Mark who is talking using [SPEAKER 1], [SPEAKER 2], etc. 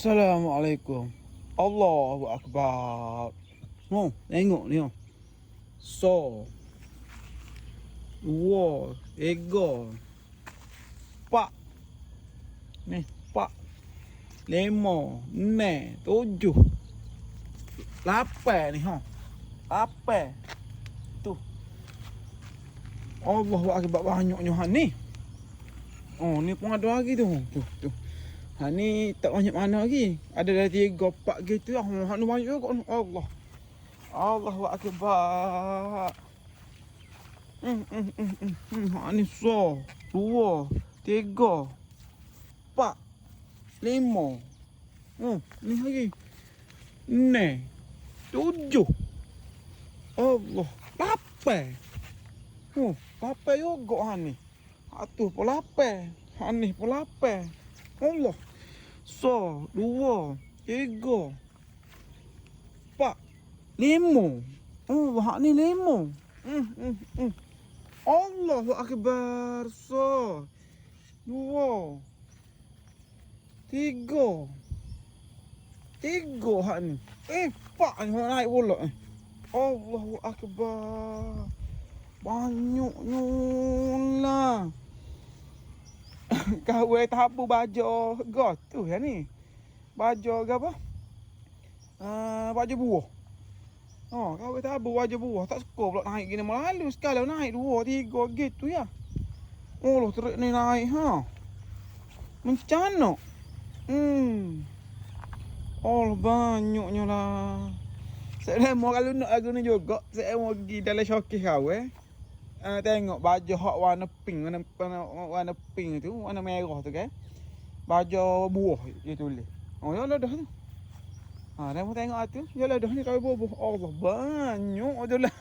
[SPEAKER 1] Assalamualaikum. Allahu Akbar. Tengok ni. So. Dua. Tiga. Empat. Ni. Empat. Lima. Enam. Tujuh. Lapan ni. Lapan. Tu. Allahu Akbar. Banyaknya ni. Oh, ni pun ada lagi tu. Tu. Ni tak banyak mana lagi. Ada dah 3, 4 gitu lah. Ni banyak juga. Allah. Allahu Akbar. Ni so. 2, 3, 4, 5. Ni lagi. 6, 7. Allah. 8. 8 juga ni. Atuh pun 8. Ni pun 8. Allah. 2, 3, 4, 5. Oh, ni 5. Allahu Akbar. 2, 3. 3 hak ni. 4 ni naik pula. Allahu Akbar. Banyaknya lah. Kau tabu baju got tu ya ni. Baju ke apa? Baju buah. Kau tabu baju buah tak suka pula naik gini malu sekali naik 2, 3 gitu ya. Oh, terik ni naik Macam mana? Oh, banyaknya lah. Saya mau kalau nak aku ni juga, saya mau pergi dalam showcase kau tengok baju hak warna pink, warna pink tu, warna merah tu kan. Baju buah dia tulis. Yalah dah tu. Dah mau tengok tu. Yalah dah ni kau buah. Allah banyak tu lah.